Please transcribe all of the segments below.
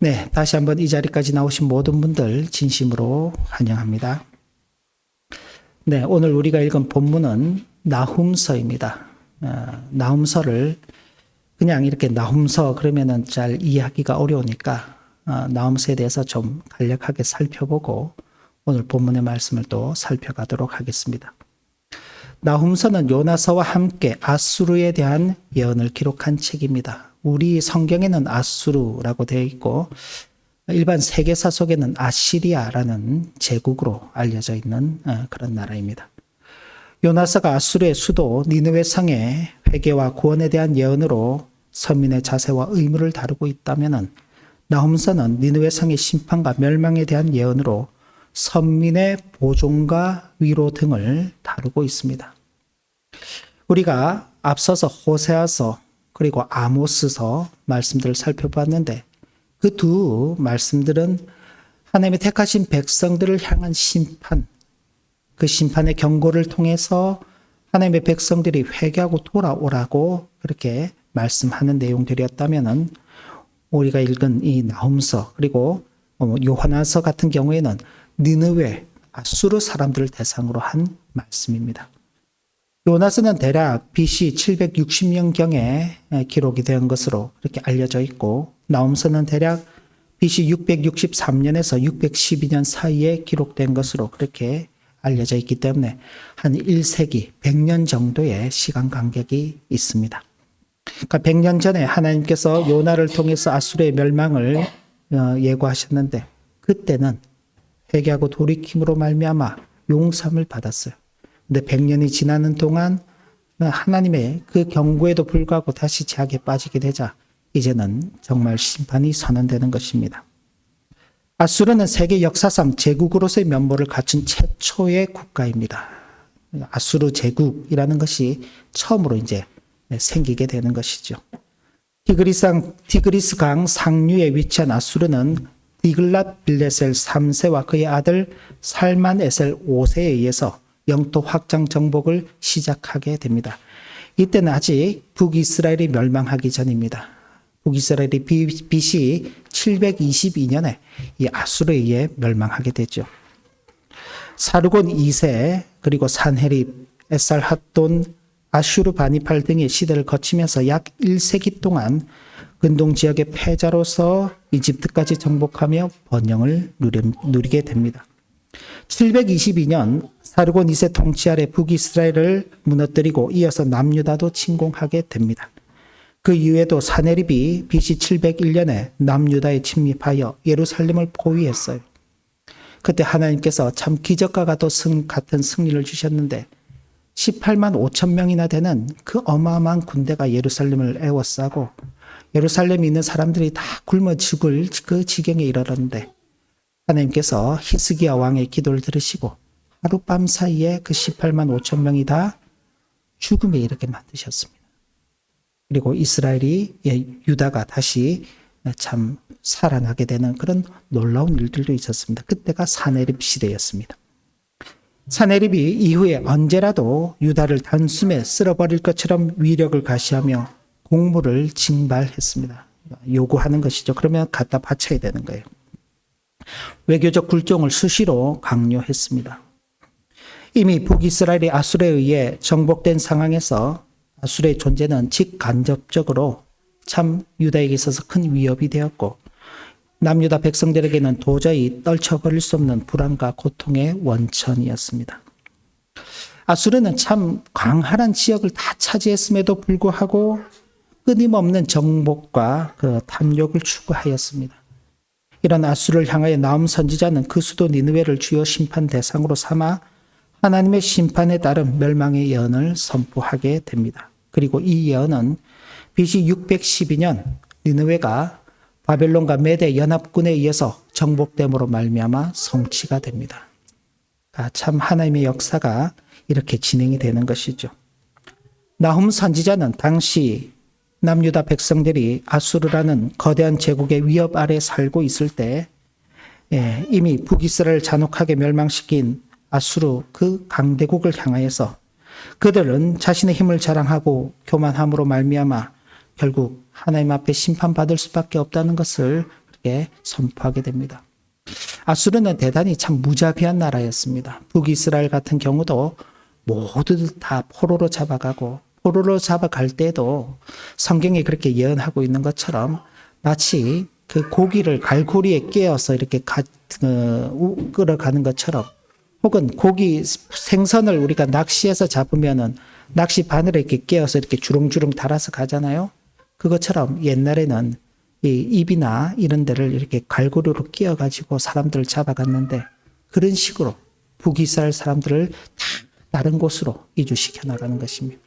네, 다시 한번 이 자리까지 나오신 모든 분들 진심으로 환영합니다. 네, 오늘 우리가 읽은 본문은 나훔서입니다. 나훔서를 그냥 이렇게 나훔서 그러면은 잘 이해하기가 어려우니까 나훔서에 대해서 좀 간략하게 살펴보고 오늘 본문의 말씀을 또 살펴가도록 하겠습니다. 나훔서는 요나서와 함께 아수르에 대한 예언을 기록한 책입니다. 우리 성경에는 아수르라고 되어 있고 일반 세계사 속에는 아시리아라는 제국으로 알려져 있는 그런 나라입니다. 요나서가 아수르의 수도 니느웨 성의 회개와 구원에 대한 예언으로 서민의 자세와 의무를 다루고 있다면 나훔서는 니느웨 성의 심판과 멸망에 대한 예언으로 선민의 보존과 위로 등을 다루고 있습니다. 우리가 앞서서 호세아서 그리고 아모스서 말씀들을 살펴봤는데 그 두 말씀들은 하나님의 택하신 백성들을 향한 심판, 그 심판의 경고를 통해서 하나님의 백성들이 회개하고 돌아오라고 그렇게 말씀하는 내용들이었다면 우리가 읽은 이 나훔서 그리고 요하나서 같은 경우에는 니느웨, 아수르 사람들을 대상으로 한 말씀입니다. 요나서는 대략 BC 760년경에 기록이 된 것으로 그렇게 알려져 있고 나훔서는 대략 BC 663년에서 612년 사이에 기록된 것으로 그렇게 알려져 있기 때문에 한 1세기 100년 정도의 시간 간격이 있습니다. 그러니까 100년 전에 하나님께서 요나를 통해서 아수르의 멸망을 예고하셨는데 그때는 회개하고 돌이킴으로 말미암아 용서함을 받았어요. 근데 100년이 지나는 동안 하나님의 그 경고에도 불구하고 다시 죄악에 빠지게 되자 이제는 정말 심판이 선언되는 것입니다. 아수르는 세계 역사상 제국으로서의 면모를 갖춘 최초의 국가입니다. 아수르 제국이라는 것이 처음으로 이제 생기게 되는 것이죠. 티그리스 강 상류에 위치한 아수르는 디글랏 빌레셀 3세와 그의 아들 살만 에셀 5세에 의해서 영토 확장 정복을 시작하게 됩니다. 이때는 아직 북이스라엘이 멸망하기 전입니다. 북이스라엘이 BC 722년에 이 아수르에 의해 멸망하게 되죠. 사르곤 2세 그리고 산헤립, 에살핫돈, 아슈르바니팔 등의 시대를 거치면서 약 1세기 동안 근동 지역의 패자로서 이집트까지 정복하며 번영을 누리게 됩니다. 722년 사르곤 2세 통치 아래 북이스라엘을 무너뜨리고 이어서 남유다도 침공하게 됩니다. 그 이후에도 사네립이 BC 701년에 남유다에 침입하여 예루살렘을 포위했어요. 그때 하나님께서 참 기적과 같은 승리를 주셨는데 18만 5천 명이나 되는 그 어마어마한 군대가 예루살렘을 에워싸고 예루살렘에 있는 사람들이 다 굶어 죽을 그 지경에 이르렀는데 하나님께서 히스기야 왕의 기도를 들으시고 하룻밤 사이에 그 18만 5천 명이 다 죽음에 이르게 만드셨습니다. 그리고 이스라엘이 유다가 다시 참 살아나게 되는 그런 놀라운 일들도 있었습니다. 그때가 사네립 시대였습니다. 사네립이 이후에 언제라도 유다를 단숨에 쓸어버릴 것처럼 위력을 가시하며 공물을 징발했습니다. 요구하는 것이죠. 그러면 갖다 바쳐야 되는 거예요. 외교적 굴종을 수시로 강요했습니다. 이미 북이스라엘이 아수르에 의해 정복된 상황에서 아수르의 존재는 직간접적으로 참 유다에게 있어서 큰 위협이 되었고 남유다 백성들에게는 도저히 떨쳐버릴 수 없는 불안과 고통의 원천이었습니다. 아수르는 참 광활한 지역을 다 차지했음에도 불구하고 끊임없는 정복과 그 탐욕을 추구하였습니다. 이런 아수르를 향하여 나움 선지자는 그 수도 니느웨를 주요 심판 대상으로 삼아 하나님의 심판에 따른 멸망의 예언을 선포하게 됩니다. 그리고 이 예언은 BC 612년 니느웨가 바벨론과 메대 연합군에 의해서 정복됨으로 말미암아 성취가 됩니다. 참 하나님의 역사가 이렇게 진행이 되는 것이죠. 나훔 선지자는 당시 남유다 백성들이 아수르라는 거대한 제국의 위협 아래 살고 있을 때 이미 북이스라엘을 잔혹하게 멸망시킨 아수르 그 강대국을 향하여서 그들은 자신의 힘을 자랑하고 교만함으로 말미암아 결국 하나님 앞에 심판받을 수밖에 없다는 것을 그렇게 선포하게 됩니다. 아수르는 대단히 참 무자비한 나라였습니다. 북이스라엘 같은 경우도 모두들 다 포로로 잡아가고, 포로로 잡아갈 때도 성경에 그렇게 예언하고 있는 것처럼 마치 그 고기를 갈고리에 깨어서 이렇게 끌어가는 것처럼, 혹은 고기 생선을 우리가 낚시해서 잡으면은 낚시 바늘에 이렇게 깨어서 이렇게 주렁주렁 달아서 가잖아요. 그것처럼 옛날에는 이 입이나 이런 데를 이렇게 갈고리로 끼어가지고 사람들을 잡아갔는데, 그런 식으로 북이스라엘 사람들을 다 다른 곳으로 이주시켜 나가는 것입니다.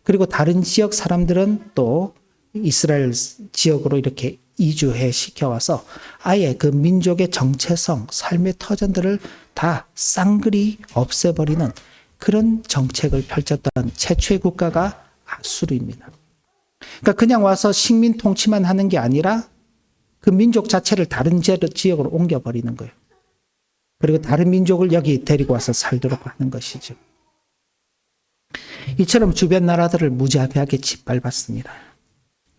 그리고 다른 지역 사람들은 또 이스라엘 지역으로 이렇게 이주해 시켜와서 아예 그 민족의 정체성, 삶의 터전들을 다 쌍그리 없애버리는 그런 정책을 펼쳤던 최초의 국가가 아수르입니다. 그러니까 그냥 와서 식민 통치만 하는 게 아니라 그 민족 자체를 다른 지역으로 옮겨버리는 거예요. 그리고 다른 민족을 여기 데리고 와서 살도록 하는 것이죠. 이처럼 주변 나라들을 무자비하게 짓밟았습니다.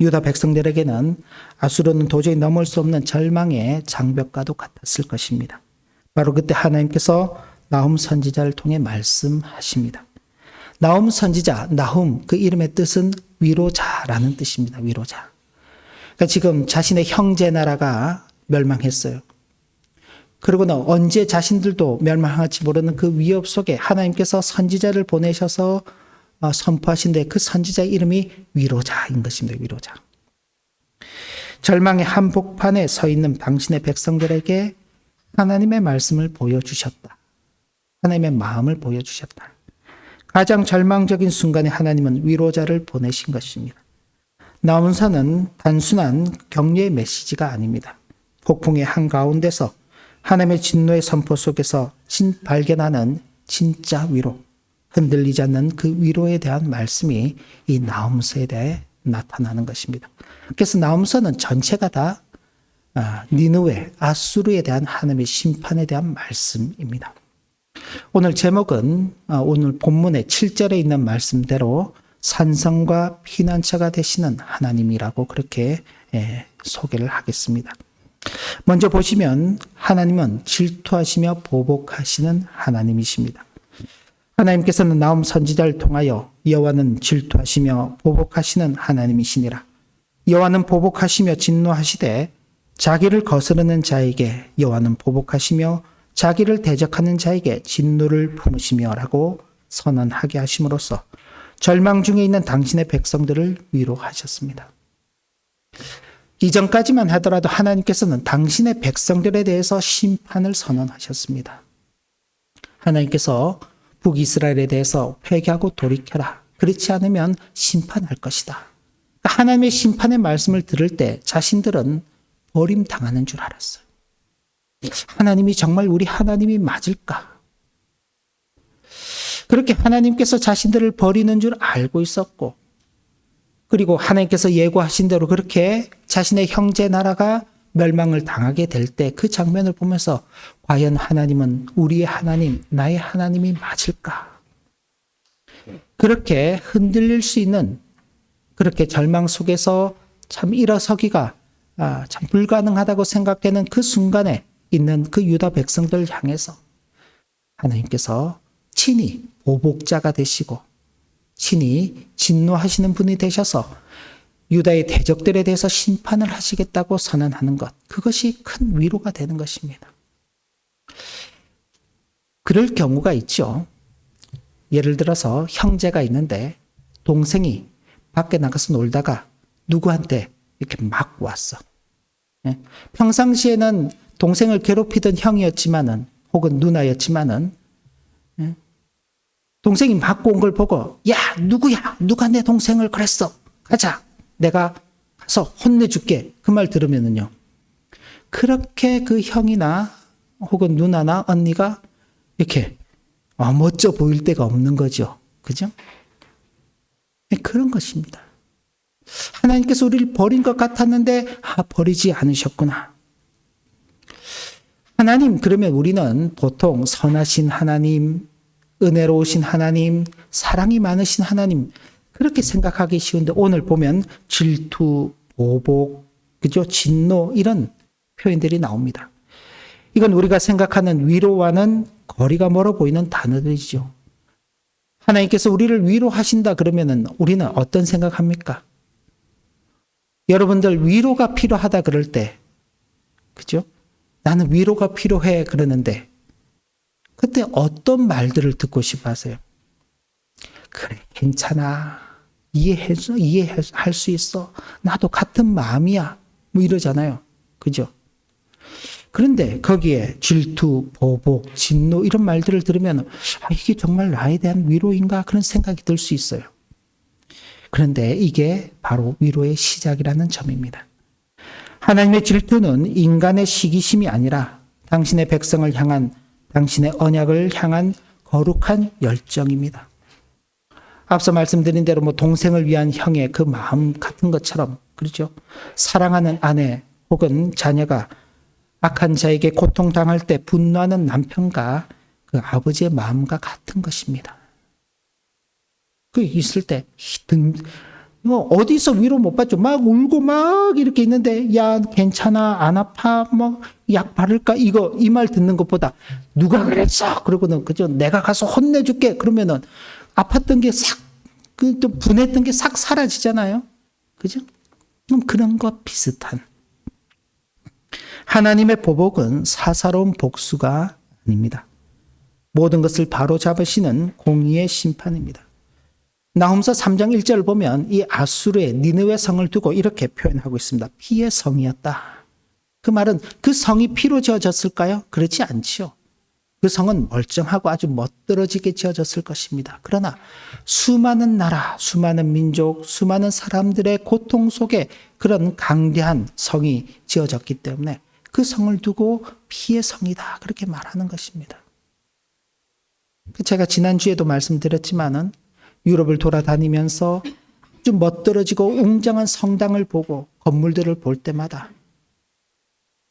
유다 백성들에게는 아수르는 도저히 넘을 수 없는 절망의 장벽과도 같았을 것입니다. 바로 그때 하나님께서 나훔 선지자를 통해 말씀하십니다. 나훔 선지자, 나훔 그 이름의 뜻은 위로자라는 뜻입니다. 위로자. 그러니까 지금 자신의 형제 나라가 멸망했어요. 그러고는 언제 자신들도 멸망할지 모르는 그 위협 속에 하나님께서 선지자를 보내셔서 선포하신데, 그 선지자의 이름이 위로자인 것입니다. 위로자. 절망의 한복판에 서 있는 당신의 백성들에게 하나님의 말씀을 보여주셨다. 하나님의 마음을 보여주셨다. 가장 절망적인 순간에 하나님은 위로자를 보내신 것입니다. 나훔서는 단순한 격려의 메시지가 아닙니다. 폭풍의 한가운데서 하나님의 진노의 선포 속에서 발견하는 진짜 위로, 흔들리지 않는 그 위로에 대한 말씀이 이 나훔서에 대해 나타나는 것입니다. 그래서 나훔서는 전체가 다 니느웨, 아수르에 대한 하나님의 심판에 대한 말씀입니다. 오늘 제목은 오늘 본문의 7절에 있는 말씀대로 산성과 피난처가 되시는 하나님이라고 그렇게 소개를 하겠습니다. 먼저 보시면 하나님은 질투하시며 보복하시는 하나님이십니다. 하나님께서는 나훔 선지자를 통하여 여호와는 질투하시며 보복하시는 하나님이시니라. 여호와는 보복하시며 진노하시되 자기를 거스르는 자에게 여호와는 보복하시며 자기를 대적하는 자에게 진노를 품으시며라고 선언하게 하심으로써 절망 중에 있는 당신의 백성들을 위로하셨습니다. 이전까지만 하더라도 하나님께서는 당신의 백성들에 대해서 심판을 선언하셨습니다. 하나님께서 북이스라엘에 대해서 회개하고 돌이켜라. 그렇지 않으면 심판할 것이다. 하나님의 심판의 말씀을 들을 때 자신들은 버림당하는 줄 알았어요. 하나님이 정말 우리 하나님이 맞을까? 그렇게 하나님께서 자신들을 버리는 줄 알고 있었고, 그리고 하나님께서 예고하신 대로 그렇게 자신의 형제 나라가 멸망을 당하게 될 때 그 장면을 보면서 과연 하나님은 우리의 하나님, 나의 하나님이 맞을까? 그렇게 흔들릴 수 있는, 그렇게 절망 속에서 참 일어서기가 참 불가능하다고 생각되는 그 순간에 있는 그 유다 백성들을 향해서 하나님께서 친히 보복자가 되시고 친히 진노하시는 분이 되셔서 유다의 대적들에 대해서 심판을 하시겠다고 선언하는 것, 그것이 큰 위로가 되는 것입니다. 그럴 경우가 있죠. 예를 들어서 형제가 있는데 동생이 밖에 나가서 놀다가 누구한테 이렇게 맞고 왔어. 평상시에는 동생을 괴롭히던 형이었지만은, 혹은 누나였지만은, 동생이 맞고 온 걸 보고, 야, 누구야? 누가 내 동생을 그랬어? 가자. 내가 가서 혼내줄게. 그 말 들으면은요. 그렇게 그 형이나 혹은 누나나 언니가 이렇게 멋져 보일 데가 없는 거죠. 그죠? 그런 것입니다. 하나님께서 우리를 버린 것 같았는데 버리지 않으셨구나. 하나님, 그러면 우리는 보통 선하신 하나님, 은혜로우신 하나님, 사랑이 많으신 하나님, 그렇게 생각하기 쉬운데 오늘 보면 질투, 보복, 그죠? 진노, 이런 표현들이 나옵니다. 이건 우리가 생각하는 위로와는 거리가 멀어 보이는 단어들이죠. 하나님께서 우리를 위로하신다 그러면은 우리는 어떤 생각합니까? 여러분들 위로가 필요하다 그럴 때, 그죠? 나는 위로가 필요해 그러는데 그때 어떤 말들을 듣고 싶어 하세요? 그래, 괜찮아. 이해할 수 있어. 나도 같은 마음이야. 뭐 이러잖아요. 그죠? 그런데 거기에 질투, 보복, 진노 이런 말들을 들으면 이게 정말 나에 대한 위로인가? 그런 생각이 들 수 있어요. 그런데 이게 바로 위로의 시작이라는 점입니다. 하나님의 질투는 인간의 시기심이 아니라 당신의 백성을 향한, 당신의 언약을 향한 거룩한 열정입니다. 앞서 말씀드린 대로 동생을 위한 형의 그 마음 같은 것처럼, 그렇죠? 사랑하는 아내 혹은 자녀가 악한 자에게 고통당할 때 분노하는 남편과 그 아버지의 마음과 같은 것입니다. 그 있을 때 어디서 위로 못 받죠? 막 울고 막 이렇게 있는데 야 괜찮아 안 아파 뭐 약 바를까 이 말 듣는 것보다 누가 그랬어? 그러고는 그죠? 내가 가서 혼내줄게. 그러면은 아팠던 게 싹 분했던 게 싹 사라지잖아요. 그죠? 그런 것 비슷한. 하나님의 보복은 사사로운 복수가 아닙니다. 모든 것을 바로잡으시는 공의의 심판입니다. 나훔서 3장 1절을 보면 이 아수르의 니느웨 성을 두고 이렇게 표현하고 있습니다. 피의 성이었다. 그 말은 그 성이 피로 지어졌을까요? 그렇지 않지요. 그 성은 멀쩡하고 아주 멋들어지게 지어졌을 것입니다. 그러나 수많은 나라, 수많은 민족, 수많은 사람들의 고통 속에 그런 강대한 성이 지어졌기 때문에 그 성을 두고 피의 성이다. 그렇게 말하는 것입니다. 제가 지난주에도 말씀드렸지만은 유럽을 돌아다니면서 좀 멋들어지고 웅장한 성당을 보고 건물들을 볼 때마다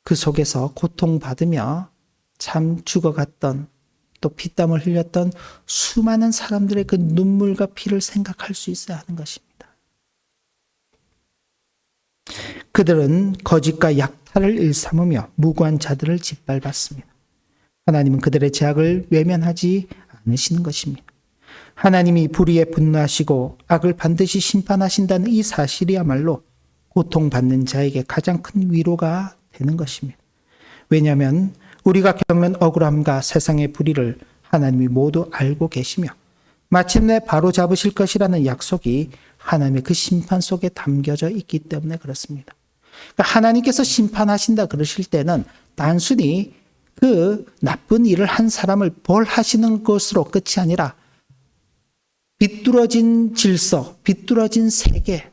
그 속에서 고통받으며 참 죽어갔던 또 피땀을 흘렸던 수많은 사람들의 그 눈물과 피를 생각할 수 있어야 하는 것입니다. 그들은 거짓과 약탈을 일삼으며 무고한 자들을 짓밟았습니다. 하나님은 그들의 죄악을 외면하지 않으시는 것입니다. 하나님이 불의에 분노하시고 악을 반드시 심판하신다는 이 사실이야말로 고통받는 자에게 가장 큰 위로가 되는 것입니다. 왜냐하면 우리가 겪는 억울함과 세상의 불의를 하나님이 모두 알고 계시며 마침내 바로잡으실 것이라는 약속이 하나님의 그 심판 속에 담겨져 있기 때문에 그렇습니다. 그러니까 하나님께서 심판하신다 그러실 때는 단순히 그 나쁜 일을 한 사람을 벌하시는 것으로 끝이 아니라 비뚤어진 질서, 비뚤어진 세계,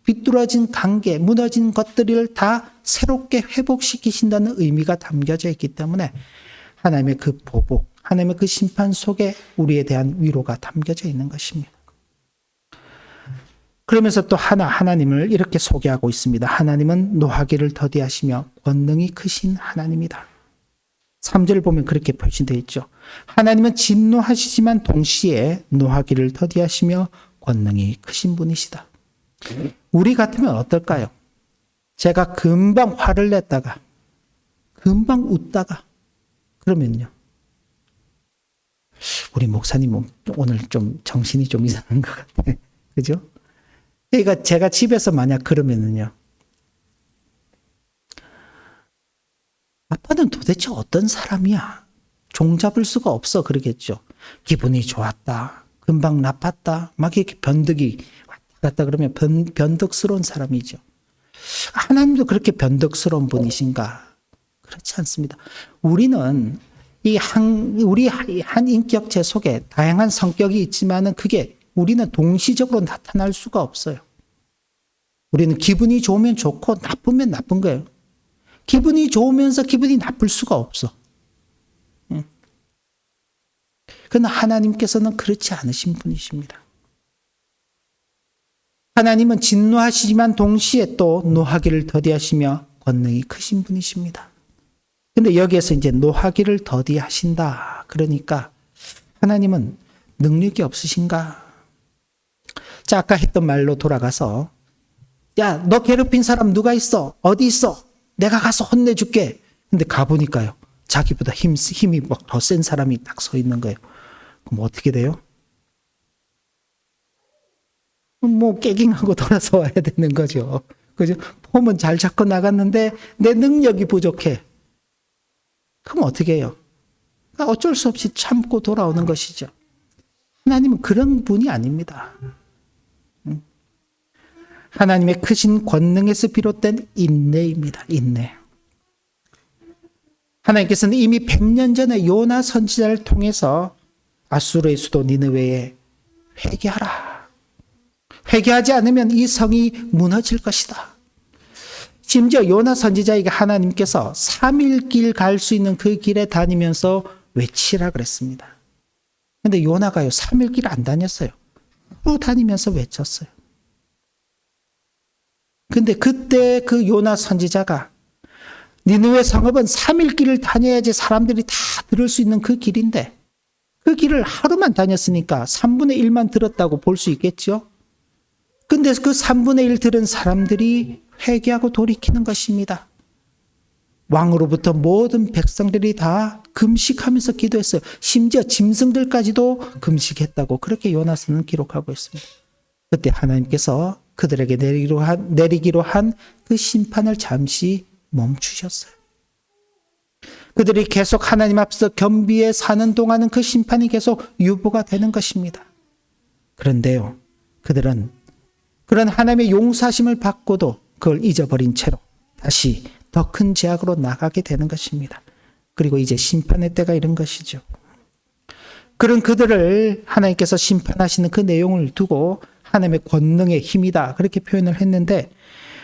비뚤어진 관계, 무너진 것들을 다 새롭게 회복시키신다는 의미가 담겨져 있기 때문에 하나님의 그 보복, 하나님의 그 심판 속에 우리에 대한 위로가 담겨져 있는 것입니다. 그러면서 또 하나님을 이렇게 소개하고 있습니다. 하나님은 노하기를 더디하시며 권능이 크신 하나님이다. 3절을 보면 그렇게 표시되어 있죠. 하나님은 진노하시지만 동시에 노하기를 더디하시며 권능이 크신 분이시다. 우리 같으면 어떨까요? 제가 금방 화를 냈다가 금방 웃다가 그러면요. 우리 목사님은 오늘 좀 정신이 좀 이상한 것 같아. 그죠? 그러니까 제가 집에서 만약 그러면은요. 아빠는 도대체 어떤 사람이야? 종잡을 수가 없어 그러겠죠. 기분이 좋았다. 금방 나빴다. 막 이렇게 변덕이 왔다 갔다 그러면 변덕스러운 사람이죠. 하나님도 그렇게 변덕스러운 분이신가? 그렇지 않습니다. 우리는 우리 한 인격체 속에 다양한 성격이 있지만은 그게 우리는 동시적으로 나타날 수가 없어요. 우리는 기분이 좋으면 좋고 나쁘면 나쁜 거예요. 기분이 좋으면서 기분이 나쁠 수가 없어. 그러나 하나님께서는 그렇지 않으신 분이십니다. 하나님은 진노하시지만 동시에 또 노하기를 더디하시며 권능이 크신 분이십니다. 근데 여기에서 이제 노하기를 더디하신다. 그러니까 하나님은 능력이 없으신가? 자, 아까 했던 말로 돌아가서 야, 너 괴롭힌 사람 누가 있어? 어디 있어? 내가 가서 혼내줄게. 근데 가보니까요. 자기보다 힘이 막 더 센 사람이 딱 서 있는 거예요. 그럼 어떻게 돼요? 뭐 깨갱하고 돌아서 와야 되는 거죠. 그죠? 폼은 잘 잡고 나갔는데 내 능력이 부족해. 그럼 어떻게 해요? 어쩔 수 없이 참고 돌아오는 것이죠. 하나님은 그런 분이 아닙니다. 하나님의 크신 권능에서 비롯된 인내입니다. 인내. 하나님께서는 이미 100년 전에 요나 선지자를 통해서 아수르의 수도 니느웨에 회개하라. 회개하지 않으면 이 성이 무너질 것이다. 심지어 요나 선지자에게 하나님께서 3일 길 갈 수 있는 그 길에 다니면서 외치라 그랬습니다. 근데 요나가요 3일 길 안 다녔어요. 하루 다니면서 외쳤어요. 근데 그때 그 요나 선지자가 니느웨 성읍은 3일 길을 다녀야지 사람들이 다 들을 수 있는 그 길인데 그 길을 하루만 다녔으니까 3분의 1만 들었다고 볼 수 있겠죠. 근데 그 3분의 1 들은 사람들이 회개하고 돌이키는 것입니다. 왕으로부터 모든 백성들이 다 금식하면서 기도했어요. 심지어 짐승들까지도 금식했다고 그렇게 요나서는 기록하고 있습니다. 그때 하나님께서 그들에게 내리기로 한 그 심판을 잠시 멈추셨어요. 그들이 계속 하나님 앞에서 겸비해 사는 동안은 그 심판이 계속 유보가 되는 것입니다. 그런데요, 그들은 그런 하나님의 용서하심을 받고도 그걸 잊어버린 채로 다시 더 큰 죄악으로 나가게 되는 것입니다. 그리고 이제 심판의 때가 이른 것이죠. 그런 그들을 하나님께서 심판하시는 그 내용을 두고 하나님의 권능의 힘이다 그렇게 표현을 했는데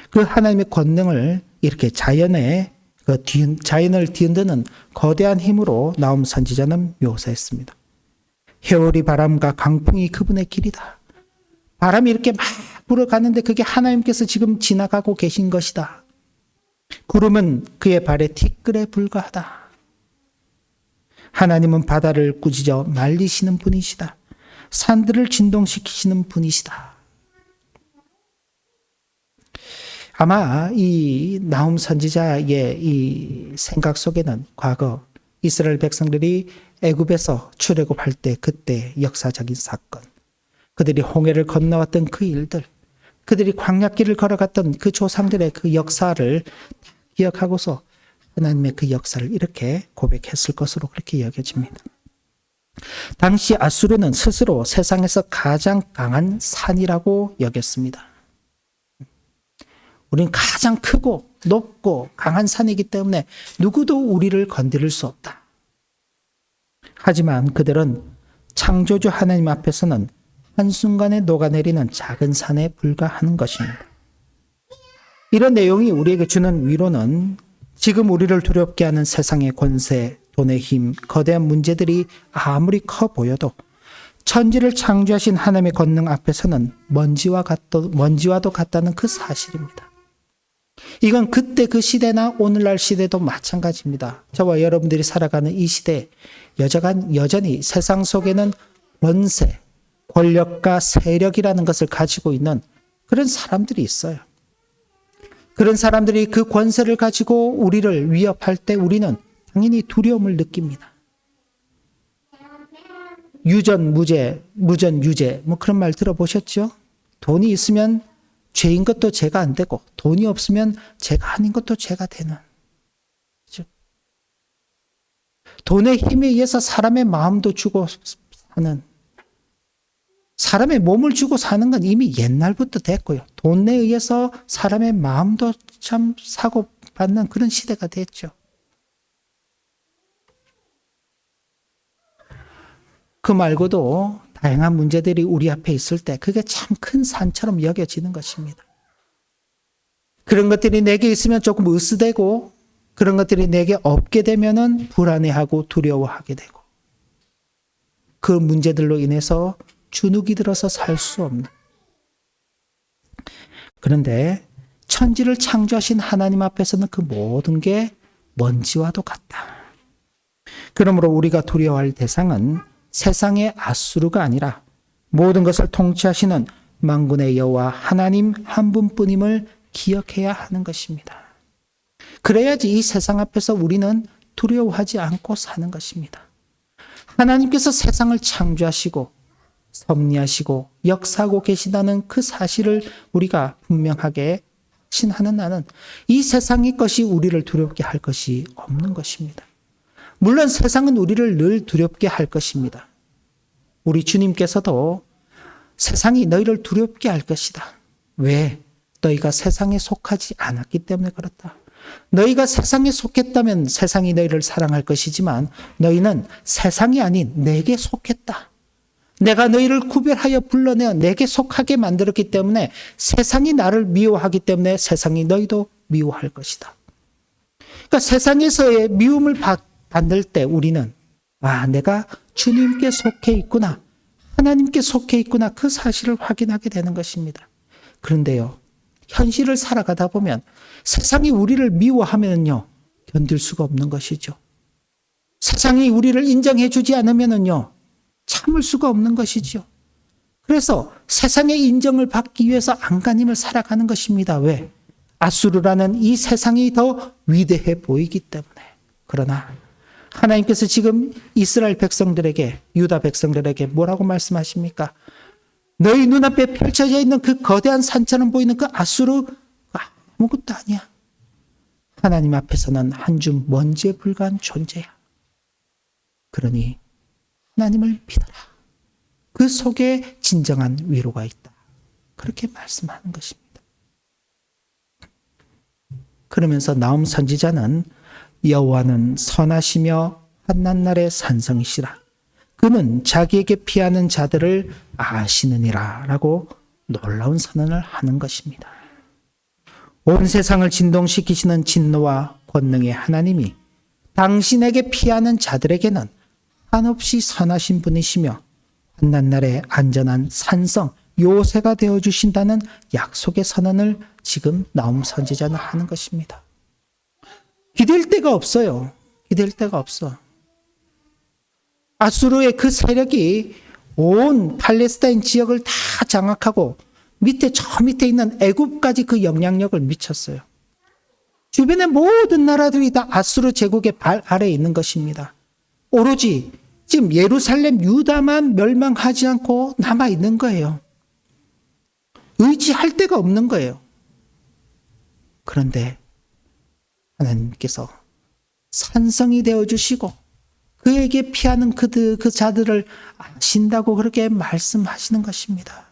그 하나님의 권능을 이렇게 자연을 뒤흔드는 거대한 힘으로 나움 선지자는 묘사했습니다. 회오리 바람과 강풍이 그분의 길이다. 바람이 이렇게 막 불어가는데 그게 하나님께서 지금 지나가고 계신 것이다. 구름은 그의 발에 티끌에 불과하다. 하나님은 바다를 꾸짖어 말리시는 분이시다. 산들을 진동시키시는 분이시다. 아마 이 나훔 선지자의 이 생각 속에는 과거 이스라엘 백성들이 애굽에서 출애굽할 때 그때 역사적인 사건, 그들이 홍해를 건너왔던 그 일들, 그들이 광야길을 걸어갔던 그 조상들의 그 역사를 기억하고서 하나님의 그 역사를 이렇게 고백했을 것으로 그렇게 여겨집니다. 당시 아수르는 스스로 세상에서 가장 강한 산이라고 여겼습니다. 우리는 가장 크고 높고 강한 산이기 때문에 누구도 우리를 건드릴 수 없다. 하지만 그들은 창조주 하나님 앞에서는 한순간에 녹아내리는 작은 산에 불과하는 것입니다. 이런 내용이 우리에게 주는 위로는 지금 우리를 두렵게 하는 세상의 권세, 돈의 힘, 거대한 문제들이 아무리 커 보여도 천지를 창조하신 하나님의 권능 앞에서는 먼지와도 같다는 그 사실입니다. 이건 그때 그 시대나 오늘날 시대도 마찬가지입니다. 저와 여러분들이 살아가는 이 시대에 여전히 세상 속에는 권세, 권력과 세력이라는 것을 가지고 있는 그런 사람들이 있어요. 그런 사람들이 그 권세를 가지고 우리를 위협할 때 우리는 당연히 두려움을 느낍니다. 유전, 무죄, 무전, 유죄 뭐 그런 말 들어보셨죠? 돈이 있으면 죄인 것도 죄가 안 되고 돈이 없으면 죄가 아닌 것도 죄가 되는. 그렇죠? 돈의 힘에 의해서 사람의 마음도 주고 사는, 사람의 몸을 주고 사는 건 이미 옛날부터 됐고요. 돈에 의해서 사람의 마음도 참 사고받는 그런 시대가 됐죠. 그 말고도 다양한 문제들이 우리 앞에 있을 때 그게 참 큰 산처럼 여겨지는 것입니다. 그런 것들이 내게 있으면 조금 으스대고 그런 것들이 내게 없게 되면은 불안해하고 두려워하게 되고 그 문제들로 인해서 주눅이 들어서 살 수 없는. 그런데 천지를 창조하신 하나님 앞에서는 그 모든 게 먼지와도 같다. 그러므로 우리가 두려워할 대상은 세상의 아수르가 아니라 모든 것을 통치하시는 만군의 여호와 하나님 한 분뿐임을 기억해야 하는 것입니다. 그래야지 이 세상 앞에서 우리는 두려워하지 않고 사는 것입니다. 하나님께서 세상을 창조하시고 섭리하시고 역사하고 계시다는 그 사실을 우리가 분명하게 확신하는 나는 이 세상의 것이 우리를 두렵게 할 것이 없는 것입니다. 물론 세상은 우리를 늘 두렵게 할 것입니다. 우리 주님께서도 세상이 너희를 두렵게 할 것이다. 왜? 너희가 세상에 속하지 않았기 때문에 그렇다. 너희가 세상에 속했다면 세상이 너희를 사랑할 것이지만 너희는 세상이 아닌 내게 속했다. 내가 너희를 구별하여 불러내어 내게 속하게 만들었기 때문에 세상이 나를 미워하기 때문에 세상이 너희도 미워할 것이다. 그러니까 세상에서의 미움을 받을 때 우리는 내가 주님께 속해 있구나. 하나님께 속해 있구나. 그 사실을 확인하게 되는 것입니다. 그런데요. 현실을 살아가다 보면 세상이 우리를 미워하면요. 견딜 수가 없는 것이죠. 세상이 우리를 인정해 주지 않으면요. 참을 수가 없는 것이죠. 그래서 세상의 인정을 받기 위해서 안간힘을 살아가는 것입니다. 왜? 아수르라는 이 세상이 더 위대해 보이기 때문에. 그러나 하나님께서 지금 이스라엘 백성들에게, 유다 백성들에게 뭐라고 말씀하십니까? 너희 눈앞에 펼쳐져 있는 그 거대한 산처럼 보이는 그 아수르가 아무것도 아니야. 하나님 앞에서는 한 줌 먼지에 불과한 존재야. 그러니 하나님을 믿어라. 그 속에 진정한 위로가 있다. 그렇게 말씀하는 것입니다. 그러면서 나움 선지자는 여호와는 선하시며 환난 날의 산성이시라. 그는 자기에게 피하는 자들을 아시느니라 라고 놀라운 선언을 하는 것입니다. 온 세상을 진동시키시는 진노와 권능의 하나님이 당신에게 피하는 자들에게는 한없이 선하신 분이시며 환난 날에 안전한 산성, 요새가 되어주신다는 약속의 선언을 지금 나움 선지자는 하는 것입니다. 기댈 데가 없어요. 기댈 데가 없어. 아수르의 그 세력이 온 팔레스타인 지역을 다 장악하고 저 밑에 있는 애굽까지 그 영향력을 미쳤어요. 주변의 모든 나라들이 다 아수르 제국의 발 아래에 있는 것입니다. 오로지 지금 예루살렘, 유다만 멸망하지 않고 남아있는 거예요. 의지할 데가 없는 거예요. 그런데 하나님께서 산성이 되어주시고 그에게 피하는 그 자들을 아신다고 그렇게 말씀하시는 것입니다.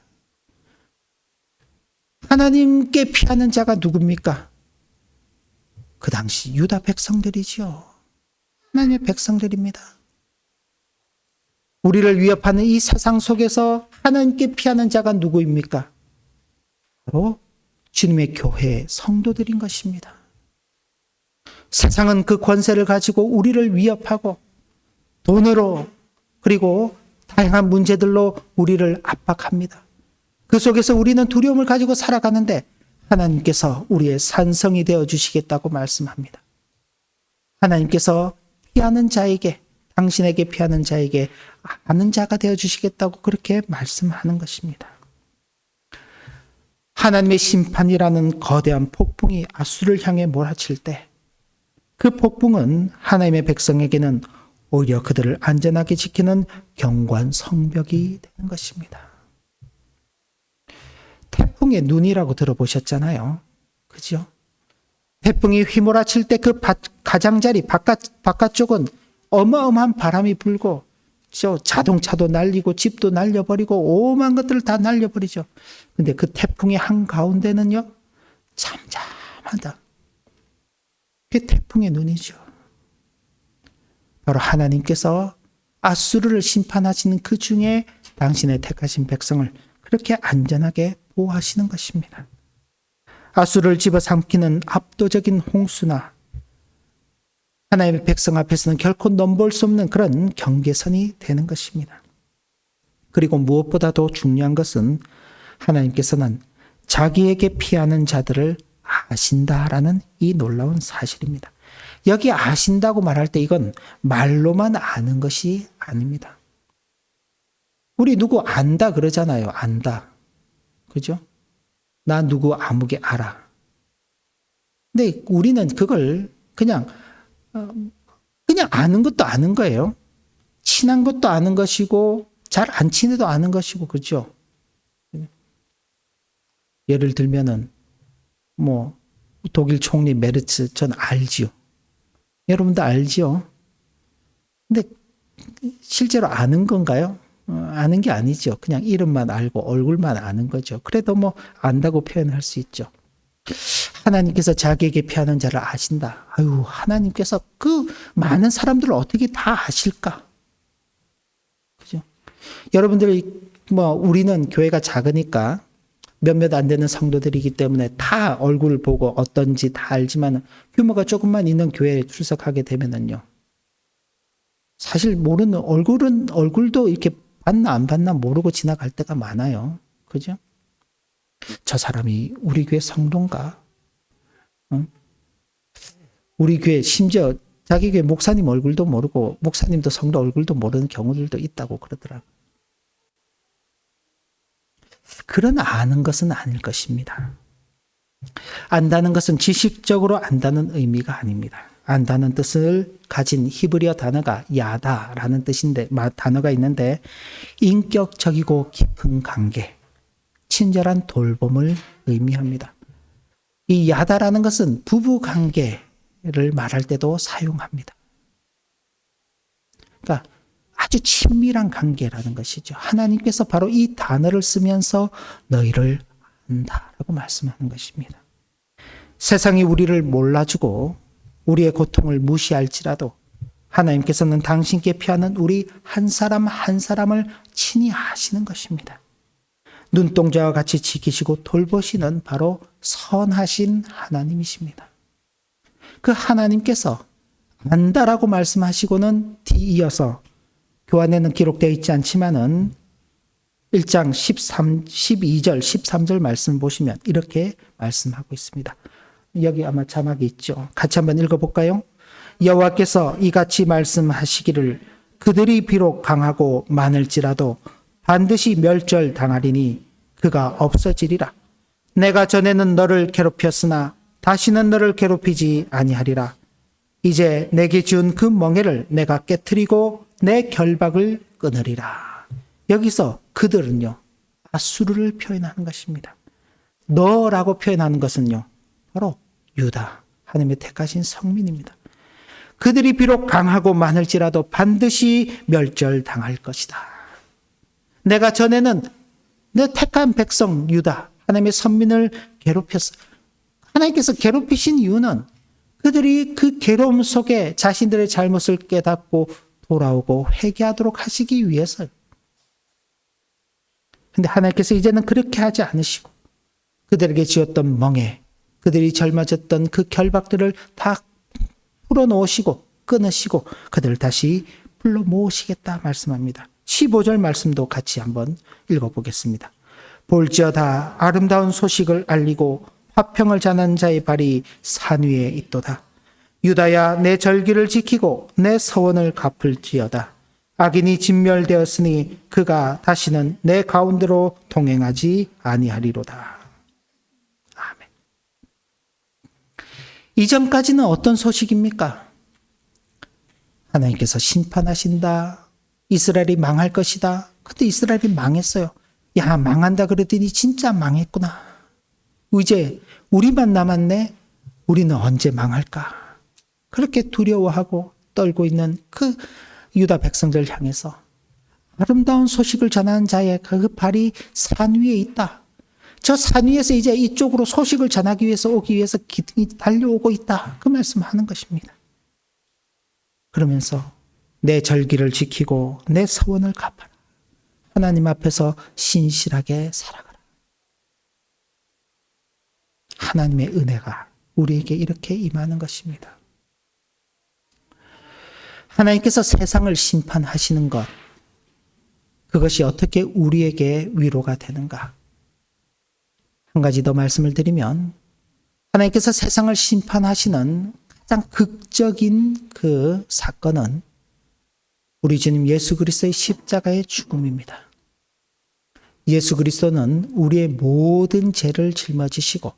하나님께 피하는 자가 누굽니까? 그 당시 유다 백성들이죠. 하나님의 백성들입니다. 우리를 위협하는 이 세상 속에서 하나님께 피하는 자가 누구입니까? 바로 주님의 교회 성도들인 것입니다. 세상은 그 권세를 가지고 우리를 위협하고 돈으로 그리고 다양한 문제들로 우리를 압박합니다. 그 속에서 우리는 두려움을 가지고 살아가는데 하나님께서 우리의 산성이 되어주시겠다고 말씀합니다. 하나님께서 피하는 자에게, 당신에게 피하는 자에게 아는 자가 되어주시겠다고 그렇게 말씀하는 것입니다. 하나님의 심판이라는 거대한 폭풍이 아수를 향해 몰아칠 때 그 폭풍은 하나님의 백성에게는 오히려 그들을 안전하게 지키는 견고한 성벽이 되는 것입니다. 태풍의 눈이라고 들어보셨잖아요. 그죠? 태풍이 휘몰아칠 때 그 가장자리 바깥쪽은 어마어마한 바람이 불고 자동차도 날리고 집도 날려버리고 오만 것들을 다 날려버리죠. 근데 그 태풍의 한가운데는요. 잠잠하다. 그게 태풍의 눈이죠. 바로 하나님께서 아수르를 심판하시는 그 중에 당신의 택하신 백성을 그렇게 안전하게 보호하시는 것입니다. 아수르를 집어삼키는 압도적인 홍수나 하나님의 백성 앞에서는 결코 넘볼 수 없는 그런 경계선이 되는 것입니다. 그리고 무엇보다도 중요한 것은 하나님께서는 자기에게 피하는 자들을 아신다라는 이 놀라운 사실입니다. 여기 아신다고 말할 때 이건 말로만 아는 것이 아닙니다. 우리 누구 안다 그러잖아요. 안다. 그죠? 나 누구 아무개 알아. 근데 우리는 그걸 그냥 아는 것도 아는 거예요. 친한 것도 아는 것이고 잘 안 친해도 아는 것이고 그렇죠. 예를 들면은 뭐 독일 총리 메르츠 전 알지요. 여러분도 알지요. 근데 실제로 아는 건가요? 아는 게 아니죠. 그냥 이름만 알고 얼굴만 아는 거죠. 그래도 뭐 안다고 표현할 수 있죠. 하나님께서 자기에게 피하는 자를 아신다. 아유, 하나님께서 그 많은 사람들을 어떻게 다 아실까? 그죠? 여러분들이 뭐 우리는 교회가 작으니까 몇몇 안 되는 성도들이기 때문에 다 얼굴 보고 어떤지 다 알지만 규모가 조금만 있는 교회에 출석하게 되면은요. 사실 모르는 얼굴도 이렇게 봤나 안 봤나 모르고 지나갈 때가 많아요. 그죠? 저 사람이 우리 교회 성도인가? 응? 우리 교회 심지어 자기 교회 목사님 얼굴도 모르고 목사님도 성도 얼굴도 모르는 경우들도 있다고 그러더라고요. 그런 아는 것은 아닐 것입니다. 안다는 것은 지식적으로 안다는 의미가 아닙니다. 안다는 뜻을 가진 히브리어 단어가 야다라는 뜻인데 단어가 있는데 인격적이고 깊은 관계, 친절한 돌봄을 의미합니다. 이 야다라는 것은 부부 관계를 말할 때도 사용합니다. 그러니까 아주 친밀한 관계라는 것이죠. 하나님께서 바로 이 단어를 쓰면서 너희를 안다라고 말씀하는 것입니다. 세상이 우리를 몰라주고 우리의 고통을 무시할지라도 하나님께서는 당신께 피하는 우리 한 사람 한 사람을 친히 아시는 것입니다. 눈동자와 같이 지키시고 돌보시는 바로 선하신 하나님이십니다. 그 하나님께서 안다라고 말씀하시고는 뒤이어서 교환에는 기록되어 있지 않지만은 1장 12절, 13절 말씀을 보시면 이렇게 말씀하고 있습니다. 여기 아마 자막이 있죠. 같이 한번 읽어볼까요? 여호와께서 이같이 말씀하시기를 그들이 비록 강하고 많을지라도 반드시 멸절당하리니 그가 없어지리라. 내가 전에는 너를 괴롭혔으나 다시는 너를 괴롭히지 아니하리라. 이제 내게 준 그 멍에를 내가 깨트리고 내 결박을 끊으리라. 여기서 그들은요, 아수르를 표현하는 것입니다. 너라고 표현하는 것은요, 바로 유다, 하나님의 택하신 성민입니다. 그들이 비록 강하고 많을지라도 반드시 멸절당할 것이다. 내가 전에는 내 택한 백성 유다, 하나님의 선민을 괴롭혔어. 하나님께서 괴롭히신 이유는 그들이 그 괴로움 속에 자신들의 잘못을 깨닫고 돌아오고 회개하도록 하시기 위해서요. 근데 하나님께서 이제는 그렇게 하지 않으시고 그들에게 지었던 멍에 그들이 젊어졌던 그 결박들을 다 풀어놓으시고 끊으시고 그들을 다시 불러 모으시겠다 말씀합니다. 15절 말씀도 같이 한번 읽어보겠습니다. 볼지어다 아름다운 소식을 알리고 화평을 자는 자의 발이 산 위에 있도다. 유다야 내 절기를 지키고 내 서원을 갚을지어다. 악인이 진멸되었으니 그가 다시는 내 가운데로 동행하지 아니하리로다. 아멘. 이전까지는 어떤 소식입니까? 하나님께서 심판하신다. 이스라엘이 망할 것이다. 근데 이스라엘이 망했어요. 야, 망한다 그러더니 진짜 망했구나. 이제 우리만 남았네. 우리는 언제 망할까? 그렇게 두려워하고 떨고 있는 그 유다 백성들을 향해서 아름다운 소식을 전하는 자의 그 발이 산 위에 있다. 저 산 위에서 이제 이쪽으로 소식을 전하기 위해서 오기 위해서 기둥이 달려오고 있다. 그 말씀하는 것입니다. 그러면서 내 절기를 지키고 내 서원을 갚아라. 하나님 앞에서 신실하게 살아가라. 하나님의 은혜가 우리에게 이렇게 임하는 것입니다. 하나님께서 세상을 심판하시는 것, 그것이 어떻게 우리에게 위로가 되는가? 한 가지 더 말씀을 드리면 하나님께서 세상을 심판하시는 가장 극적인 그 사건은 우리 주님 예수 그리스도의 십자가의 죽음입니다. 예수 그리스도는 우리의 모든 죄를 짊어지시고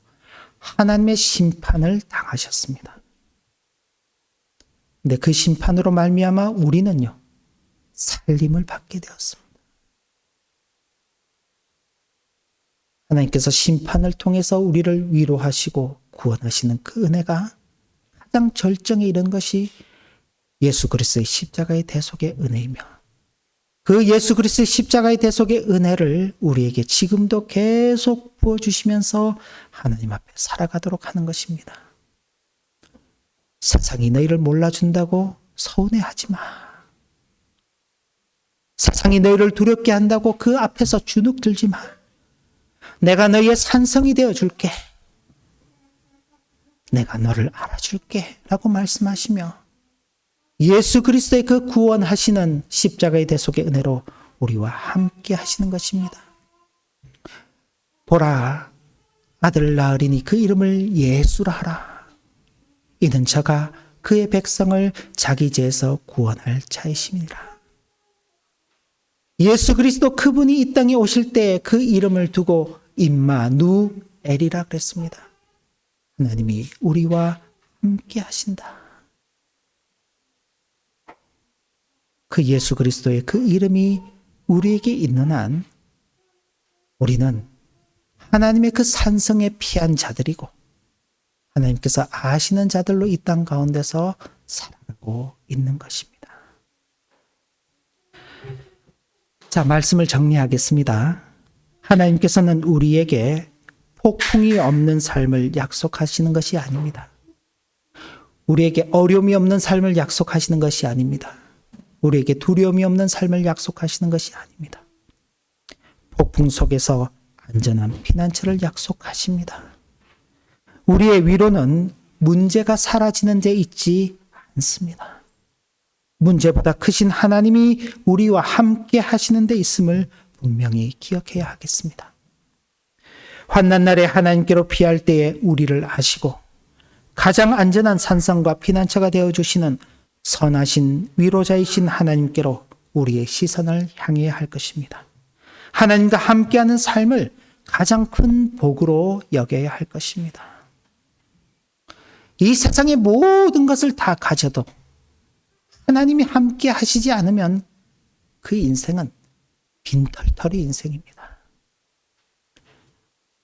하나님의 심판을 당하셨습니다. 근데 그 심판으로 말미암아 우리는요, 살림을 받게 되었습니다. 하나님께서 심판을 통해서 우리를 위로하시고 구원하시는 그 은혜가 가장 절정에 이른 것이 예수 그리스도의 십자가의 대속의 은혜이며, 그 예수 그리스도의 십자가의 대속의 은혜를 우리에게 지금도 계속 부어주시면서 하나님 앞에 살아가도록 하는 것입니다. 세상이 너희를 몰라준다고 서운해하지 마. 세상이 너희를 두렵게 한다고 그 앞에서 주눅 들지 마. 내가 너희의 산성이 되어줄게. 내가 너를 알아줄게. 라고 말씀하시며 예수 그리스도의 그 구원하시는 십자가의 대속의 은혜로 우리와 함께 하시는 것입니다. 보라, 아들 낳으리니 그 이름을 예수라 하라. 이는 저가 그의 백성을 자기 죄에서 구원할 자이심이니라. 예수 그리스도 그분이 이 땅에 오실 때 그 이름을 두고 임마누엘이라 그랬습니다. 하나님이 우리와 함께 하신다. 그 예수 그리스도의 그 이름이 우리에게 있는 한 우리는 하나님의 그 산성에 피한 자들이고 하나님께서 아시는 자들로 이 땅 가운데서 살아가고 있는 것입니다. 자, 말씀을 정리하겠습니다. 하나님께서는 우리에게 폭풍이 없는 삶을 약속하시는 것이 아닙니다. 우리에게 어려움이 없는 삶을 약속하시는 것이 아닙니다. 우리에게 두려움이 없는 삶을 약속하시는 것이 아닙니다. 폭풍 속에서 안전한 피난처를 약속하십니다. 우리의 위로는 문제가 사라지는 데 있지 않습니다. 문제보다 크신 하나님이 우리와 함께 하시는 데 있음을 분명히 기억해야 하겠습니다. 환난 날에 하나님께로 피할 때에 우리를 아시고 가장 안전한 산성과 피난처가 되어주시는 선하신 위로자이신 하나님께로 우리의 시선을 향해야 할 것입니다. 하나님과 함께하는 삶을 가장 큰 복으로 여겨야 할 것입니다. 이 세상의 모든 것을 다 가져도 하나님이 함께 하시지 않으면 그 인생은 빈털터리 인생입니다.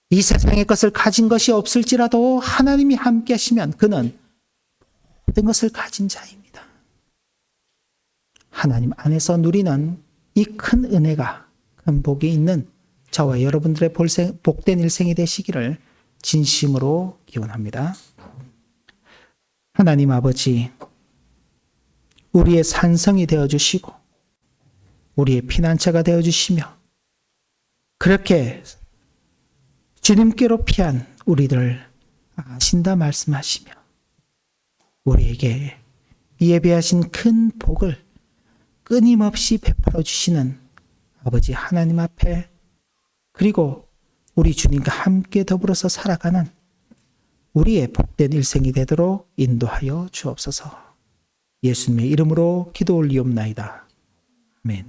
이 세상의 것을 가진 것이 없을지라도 하나님이 함께 하시면 그는 모든 것을 가진 자입니다. 하나님 안에서 누리는 이 큰 은혜가, 큰 복이 있는 저와 여러분들의 복된 일생이 되시기를 진심으로 기원합니다. 하나님 아버지, 우리의 산성이 되어주시고 우리의 피난처가 되어주시며 그렇게 주님께로 피한 우리들을 아신다 말씀하시며 우리에게 예배하신 큰 복을 끊임없이 베풀어 주시는 아버지 하나님 앞에, 그리고 우리 주님과 함께 더불어서 살아가는 우리의 복된 일생이 되도록 인도하여 주옵소서. 예수님의 이름으로 기도 올리옵나이다. 아멘.